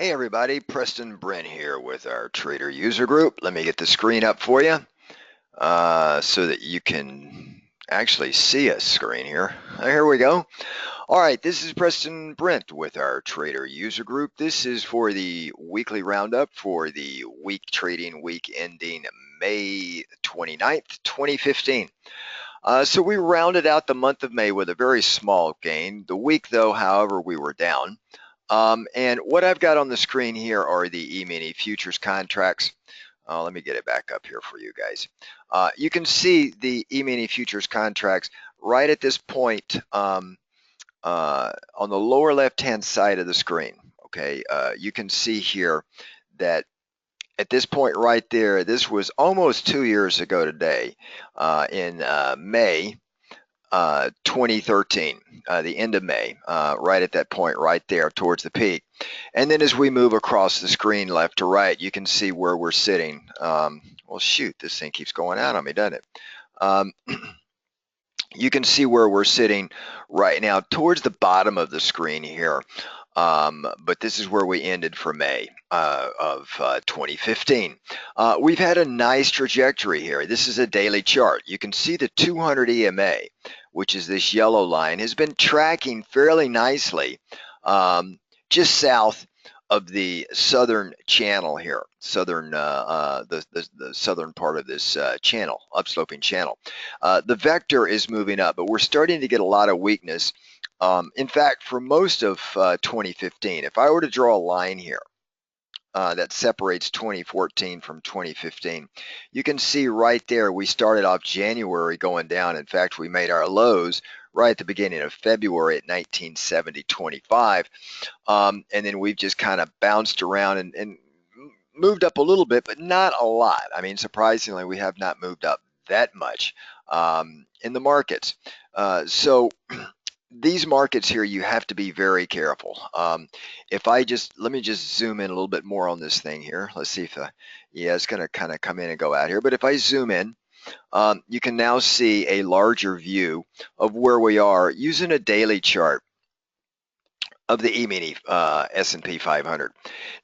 Hey everybody, Preston Brent here with our Trader User Group. Let me get the screen up for you so that you can actually see a screen here. Here we go. All right, this is Preston Brent with our Trader User Group. This is for the weekly roundup for the trading week ending May 29th, 2015. So we rounded out the month of May with a very small gain. The week, though, however, we were down. And what I've got on the screen here are the E-mini futures contracts. Let me get it back up here for you guys. You can see the E-mini futures contracts right at this point on the lower left-hand side of the screen. Okay, you can see here that at this point right there, this was almost 2 years ago today in May 2013, the end of May, right at that point right there towards the peak. And then as we move across the screen left to right, you can see where we're sitting. Well, shoot, this thing keeps going out on me, doesn't it? You can see where we're sitting right now towards the bottom of the screen here. But this is where we ended for May of 2015. We've had a nice trajectory here. This is a daily chart. You can see the 200 EMA, which is this yellow line, has been tracking fairly nicely just south of the southern channel here, the southern part of this channel, upsloping channel. The vector is moving up, but we're starting to get a lot of weakness. In fact, for most of 2015, if I were to draw a line here that separates 2014 from 2015, you can see right there we started off January going down. In fact, we made our lows right at the beginning of February at 1970.25, and then we've just kind of bounced around and moved up a little bit, but not a lot. I mean, surprisingly, we have not moved up that much in the markets. So these markets here, you have to be very careful. Let me just zoom in a little bit more on this thing here. Let's see if, yeah, it's going to kind of come in and go out here. But if I zoom in, you can now see a larger view of where we are using a daily chart of the E-mini S&P 500.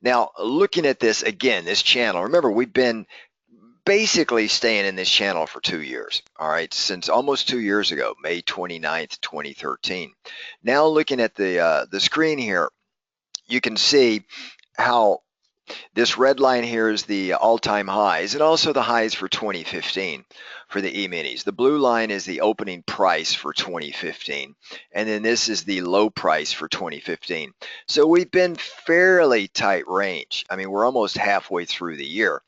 Now, looking at this again, this channel, remember we've been basically staying in this channel for 2 years, all right, since almost 2 years ago, May 29th, 2013. Now looking at the screen here, you can see how this red line here is the all-time highs and also the highs for 2015 for the E-minis. The blue line is the opening price for 2015, and then this is the low price for 2015. So we've been fairly tight range. I mean, we're almost halfway through the year.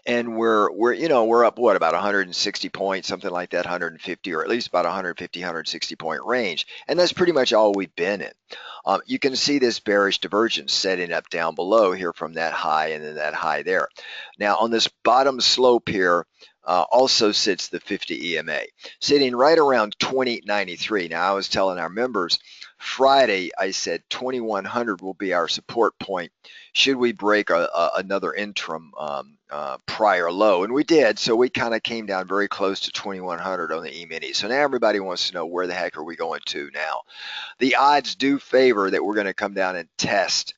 And we're up what, about 160 points, something like that, 150, or at least about 150, 160 point range, and that's pretty much all we've been in. You can see this bearish divergence setting up down below here from that high and then that high there. Now on this bottom slope here also sits the 50 EMA, sitting right around 2093. Now I was telling our members Friday, I said 2100 will be our support point should we break another interim prior low, and we did. So we kind of came down very close to 2100 on the E-mini. So now everybody wants to know, where the heck are we going to now? The odds do favor that we're going to come down and test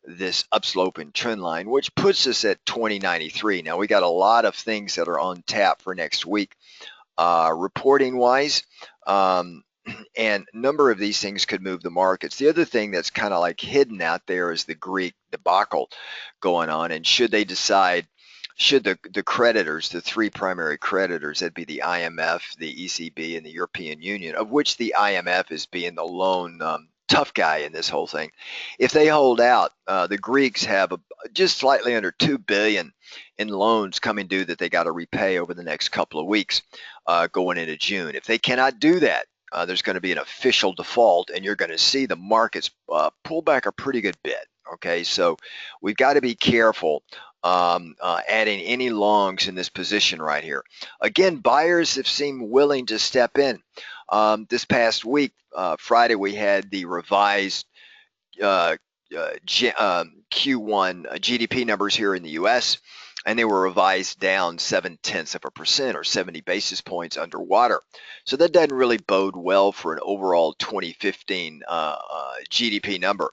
this upsloping trend line, which puts us at 2093. Now we got a lot of things that are on tap for next week, reporting wise. And a number of these things could move the markets. The other thing that's kind of like hidden out there is the Greek debacle going on. And should they decide, should the creditors, the three primary creditors, that'd be the IMF, the ECB, and the European Union, of which the IMF is being the lone tough guy in this whole thing, if they hold out, the Greeks have just slightly under 2 billion in loans coming due that they got to repay over the next couple of weeks going into June. If they cannot do that, there's going to be an official default, and you're going to see the markets pull back a pretty good bit. Okay, so we've got to be careful adding any longs in this position right here. Again, buyers have seemed willing to step in. This past week, Friday, we had the revised Q1 GDP numbers here in the U.S., and they were revised down 0.7% or 70 basis points underwater. So that doesn't really bode well for an overall 2015 GDP number.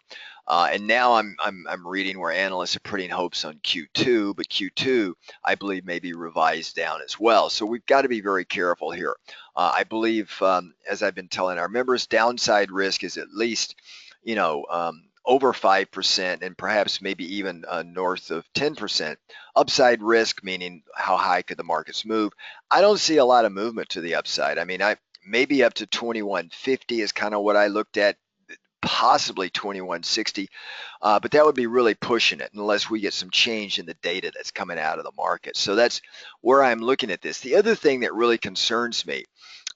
And now I'm reading where analysts are putting hopes on Q2, but Q2 I believe may be revised down as well. So we've got to be very careful here. I believe, as I've been telling our members, downside risk is at least, over 5% and perhaps maybe even north of 10%. Upside risk, meaning how high could the markets move? I don't see a lot of movement to the upside. I mean, I maybe up to 2150 is kind of what I looked at, possibly 2160, but that would be really pushing it unless we get some change in the data that's coming out of the market. So that's where I'm looking at this. The other thing that really concerns me,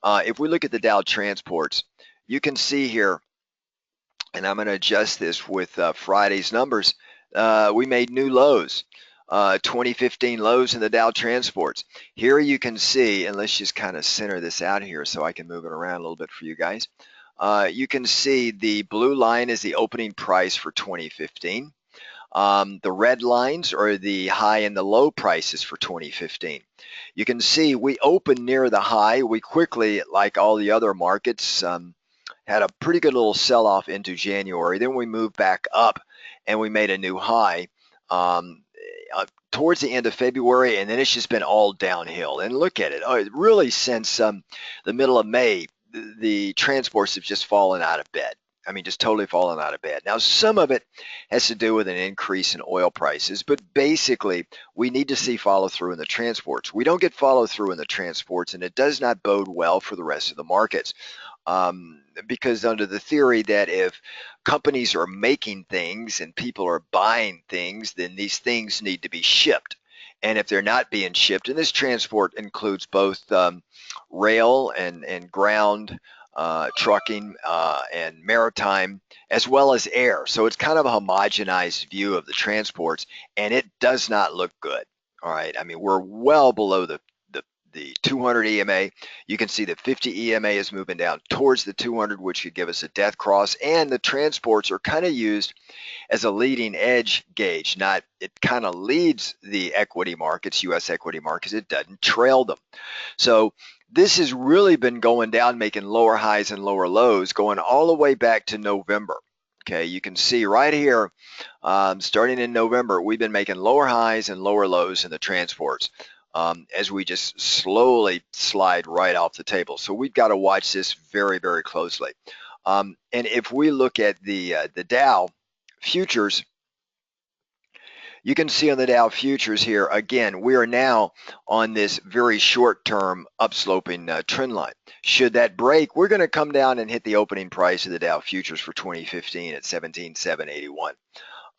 if we look at the Dow transports, you can see here, and I'm going to adjust this with Friday's numbers, we made new lows. 2015 lows in the Dow transports. Here you can see, and let's just kind of center this out here so I can move it around a little bit for you guys. You can see the blue line is the opening price for 2015. The red lines are the high and the low prices for 2015. You can see we opened near the high. We quickly, like all the other markets, had a pretty good little sell-off into January. Then we moved back up and we made a new high towards the end of February, and then it's just been all downhill. And look at it. Really, since the middle of May, the transports have just fallen out of bed. I mean, just totally fallen out of bed. Now, some of it has to do with an increase in oil prices, but basically, we need to see follow through in the transports. We don't get follow through in the transports, and it does not bode well for the rest of the markets. Because under the theory that if companies are making things and people are buying things, then these things need to be shipped. And if they're not being shipped, and this transport includes both rail and ground, trucking and maritime, as well as air. So it's kind of a homogenized view of the transports, and it does not look good. All right. I mean, we're well below the 200 EMA. You can see the 50 EMA is moving down towards the 200, which could give us a death cross. And the transports are kind of used as a leading edge gauge. It kind of leads the equity markets, U.S. equity markets. It doesn't trail them. So this has really been going down, making lower highs and lower lows, going all the way back to November. Okay, you can see right here, starting in November, we've been making lower highs and lower lows in the transports. As we just slowly slide right off the table. So we've got to watch this very, very closely. And if we look at the Dow futures, you can see on the Dow futures here, again, we are now on this very short-term upsloping trend line. Should that break, we're going to come down and hit the opening price of the Dow futures for 2015 at 17,781.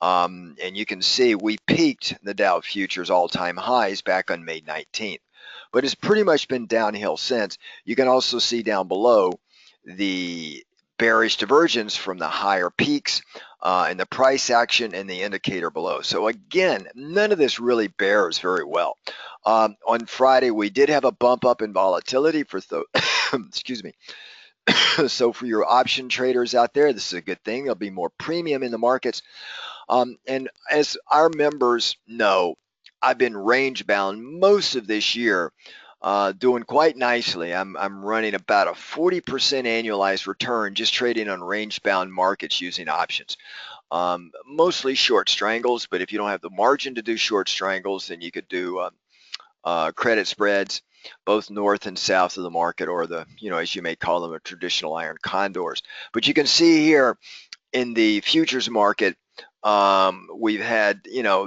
And you can see we peaked the Dow futures all-time highs back on May 19th, but it's pretty much been downhill since. You can also see down below the bearish divergence from the higher peaks and the price action and the indicator below. So again, none of this really bears very well. On Friday, we did have a bump up in volatility for excuse me. So for your option traders out there, this is a good thing. There'll be more premium in the markets. And as our members know, I've been range bound most of this year, doing quite nicely. I'm running about a 40% annualized return just trading on range bound markets using options. Mostly short strangles, but if you don't have the margin to do short strangles, then you could do credit spreads, both north and south of the market, or the, as you may call them, a traditional iron condors. But you can see here in the futures market, we've had,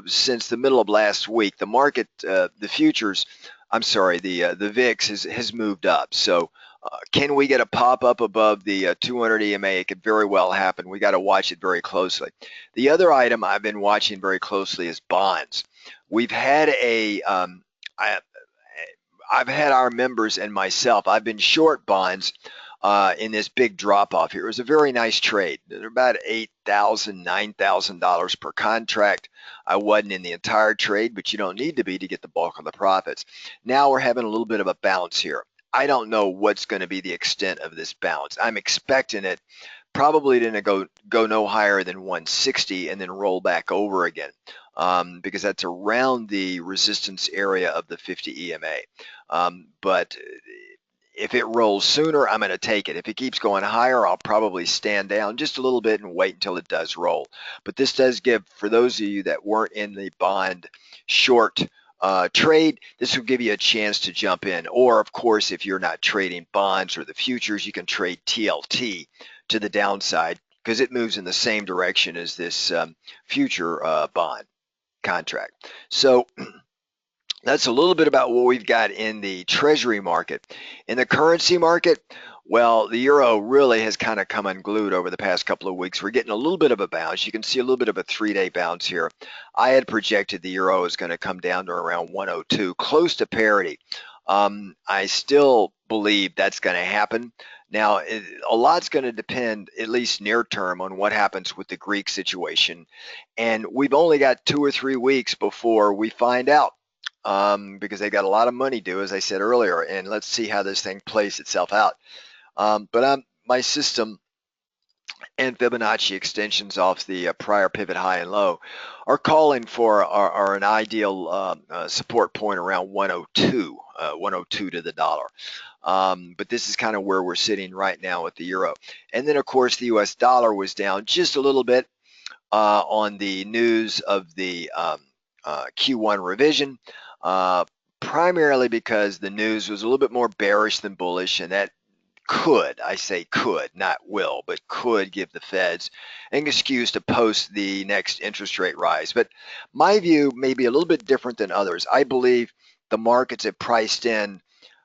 since the middle of last week, the market, the futures, I'm sorry, the VIX has moved up. So can we get a pop up above the 200 EMA? It could very well happen. We got to watch it very closely. The other item I've been watching very closely is bonds. We've had I've had our members and myself, I've been short bonds in this big drop off here. It was a very nice trade. They're about $8,000, $9,000 per contract. I wasn't in the entire trade, but you don't need to be to get the bulk of the profits. Now we're having a little bit of a bounce here. I don't know what's going to be the extent of this bounce. I'm expecting it probably to go no higher than 160 and then roll back over again, because that's around the resistance area of the 50 EMA. But if it rolls sooner, I'm going to take it. If it keeps going higher, I'll probably stand down just a little bit and wait until it does roll. But this does give, for those of you that weren't in the bond short trade, this will give you a chance to jump in. Or, of course, if you're not trading bonds or the futures, you can trade TLT to the downside because it moves in the same direction as this future bond contract. So that's a little bit about what we've got in the treasury market. In the currency market, well, the euro really has kind of come unglued over the past couple of weeks. We're getting a little bit of a bounce. You can see a little bit of a 3-day bounce here. I had projected the euro is going to come down to around 102, close to parity. I still believe that's going to happen. Now, a lot's going to depend, at least near term, on what happens with the Greek situation. And we've only got 2 or 3 weeks before we find out. Because they got a lot of money due, as I said earlier, and let's see how this thing plays itself out. But my system and Fibonacci extensions off the prior pivot high and low are calling for an ideal support point around 102, 102 to the dollar. But this is kind of where we're sitting right now with the euro. And then, of course, the US dollar was down just a little bit on the news of the Q1 revision. Primarily because the news was a little bit more bearish than bullish, and that could, I say could, not will, but could give the Feds an excuse to post the next interest rate rise. But my view may be a little bit different than others. I believe the markets have priced in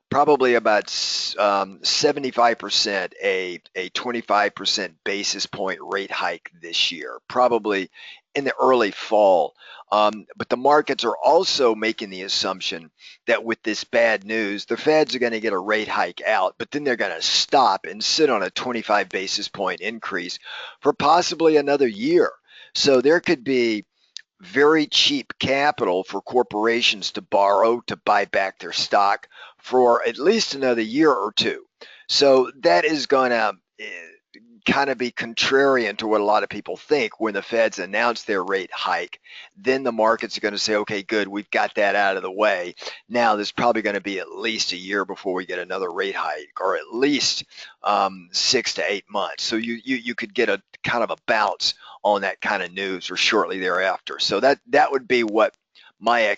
probably about 75% a 25% basis point rate hike this year, probably in the early fall. But the markets are also making the assumption that with this bad news, the Feds are going to get a rate hike out, but then they're going to stop and sit on a 25 basis point increase for possibly another year. So there could be very cheap capital for corporations to borrow to buy back their stock for at least another year or two. So that is going to kind of be contrarian to what a lot of people think. When the Feds announce their rate hike, then the markets are going to say, okay, good, we've got that out of the way. Now there's probably going to be at least a year before we get another rate hike, or at least 6 to 8 months. So you could get a kind of a bounce on that kind of news or shortly thereafter. So that would be what my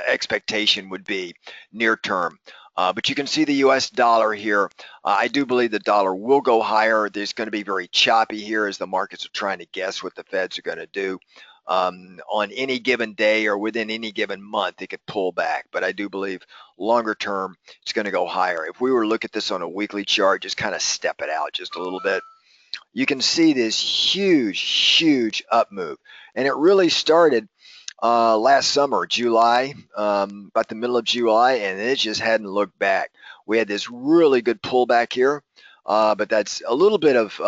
expectation would be near term. But you can see the US dollar here. I do believe the dollar will go higher. There's going to be very choppy here as the markets are trying to guess what the Feds are going to do. On any given day or within any given month, it could pull back. But I do believe longer term, it's going to go higher. If we were to look at this on a weekly chart, just kind of step it out just a little bit, you can see this huge up move. And it really started last summer, July, about the middle of July, and it just hadn't looked back. We had this really good pullback here, but that's a little bit of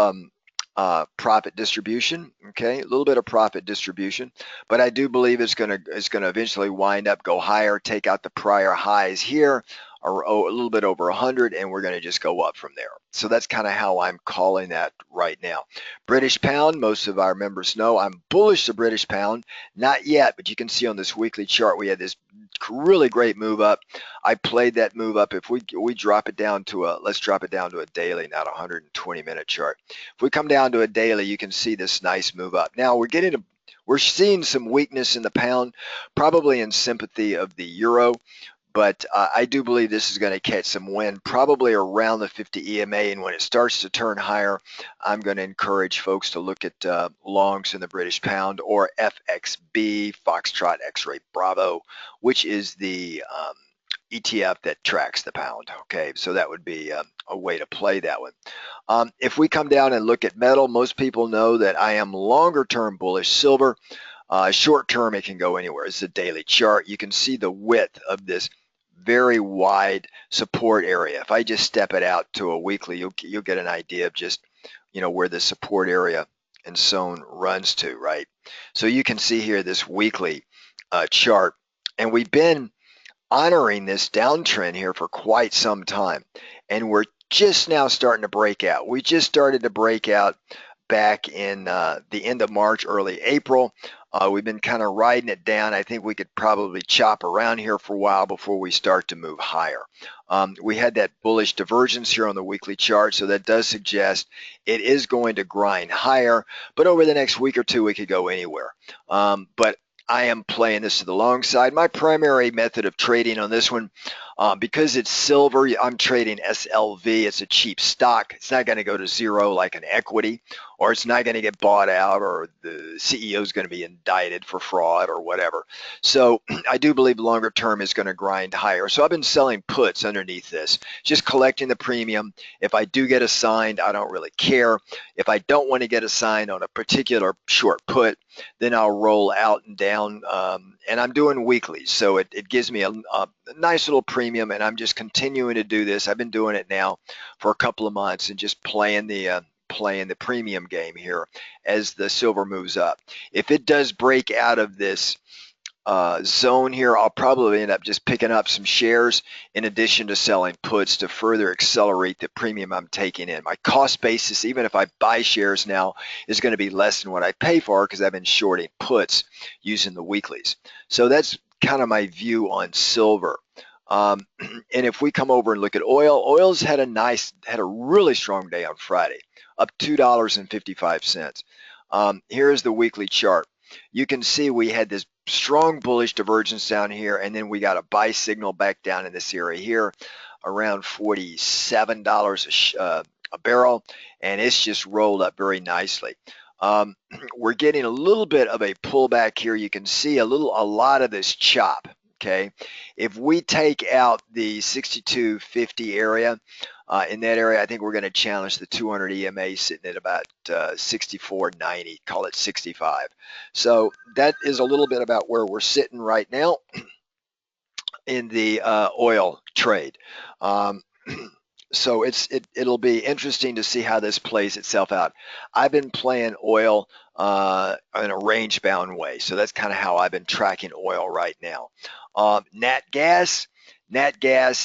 profit distribution. Okay, a little bit of profit distribution, but I do believe it's gonna eventually wind up, go higher, take out the prior highs here, or a little bit over 100, and we're going to just go up from there. So that's kind of how I'm calling that right now. British pound, most of our members know I'm bullish the British pound. Not yet, but you can see on this weekly chart we had this really great move up. I played that move up. If we drop it down to let's drop it down to a daily, not a 120-minute chart. If we come down to a daily, you can see this nice move up. Now we're seeing some weakness in the pound, probably in sympathy of the euro. But I do believe this is going to catch some wind, probably around the 50 EMA. And when it starts to turn higher, I'm going to encourage folks to look at longs in the British pound, or FXB, Foxtrot X-Ray Bravo, which is the ETF that tracks the pound. Okay, so that would be a way to play that one. If we come down and look at metal, most people know that I am longer term bullish silver. Short term, it can go anywhere. It's a daily chart. You can see the width of this very wide support area. If I just step it out to a weekly, you'll get an idea of just, where the support area and zone runs to, right? So you can see here this weekly chart, and we've been honoring this downtrend here for quite some time, and we're just now starting to break out. We just started to break out back in the end of March, early April. We've been kind of riding it down. I think we could probably chop around here for a while before we start to move higher. We had that bullish divergence here on the weekly chart, so that does suggest it is going to grind higher, but over the next week or two, we could go anywhere. But I am playing this to the long side. My primary method of trading on this one, because it's silver, I'm trading SLV. It's a cheap stock. It's not going to go to zero like an equity, or it's not going to get bought out, or the CEO is going to be indicted for fraud or whatever. So I do believe longer term is going to grind higher. So I've been selling puts underneath this, just collecting the premium. If I do get assigned, I don't really care. If I don't want to get assigned on a particular short put, then I'll roll out and down, and I'm doing weekly, so it gives me a nice little premium, and I'm just continuing to do this. I've been doing it now for a couple of months and just playing the premium game here as the silver moves up. If it does break out of this zone here, I'll probably end up just picking up some shares in addition to selling puts to further accelerate the premium I'm taking in. My cost basis, even if I buy shares now, is going to be less than what I pay for because I've been shorting puts using the weeklies. So that's kind of my view on silver. And if we come over and look at oil, oil's had a really strong day on Friday, up $2.55. Here's the weekly chart. You can see we had this strong bullish divergence down here, and then we got a buy signal back down in this area here around $47 a barrel, and it's just rolled up very nicely. We're getting a little bit of a pullback here. You can see a lot of this chop. Okay, if we take out the 62.50 area, in that area, I think we're going to challenge the 200 EMA sitting at about 64.90, call it 65. So that is a little bit about where we're sitting right now in the oil trade. So it'll be interesting to see how this plays itself out. I've been playing oil in a range-bound way, so that's kind of how I've been tracking oil right now. Nat gas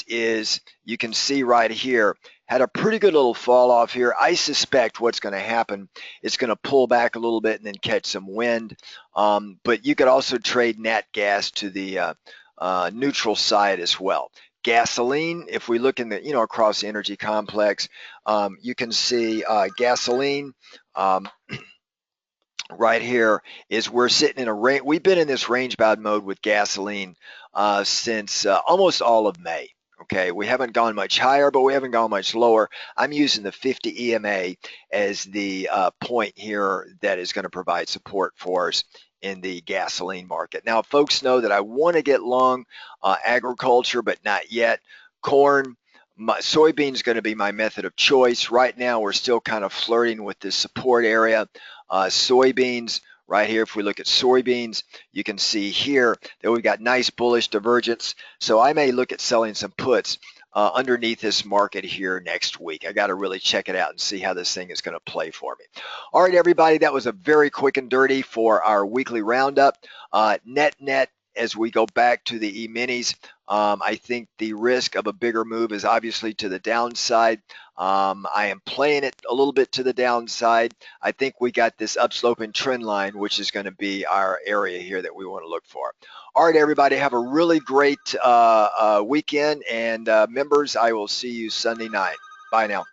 is, you can see right here, had a pretty good little fall off here. I suspect what's going to happen, it's going to pull back a little bit and then catch some wind. But you could also trade nat gas to the neutral side as well. Gasoline, if we look in the, across the energy complex, you can see gasoline right here is we're sitting in a range. We've been in this range bound mode with gasoline since almost all of May. Okay, we haven't gone much higher, but we haven't gone much lower. I'm using the 50 EMA as the point here that is going to provide support for us in the gasoline market. Now, folks know that I want to get long agriculture, but not yet. Corn, soybean is going to be my method of choice. Right now, we're still kind of flirting with this support area. Soybeans, right here, if we look at soybeans, you can see here that we've got nice bullish divergence. So I may look at selling some puts underneath this market here next week. I got to really check it out and see how this thing is going to play for me. All right, everybody, that was a very quick and dirty for our weekly roundup. Net, as we go back to the E-minis, I think the risk of a bigger move is obviously to the downside. I am playing it a little bit to the downside. I think we got this upsloping trend line, which is going to be our area here that we want to look for. All right, everybody, have a really great weekend. And members, I will see you Sunday night. Bye now.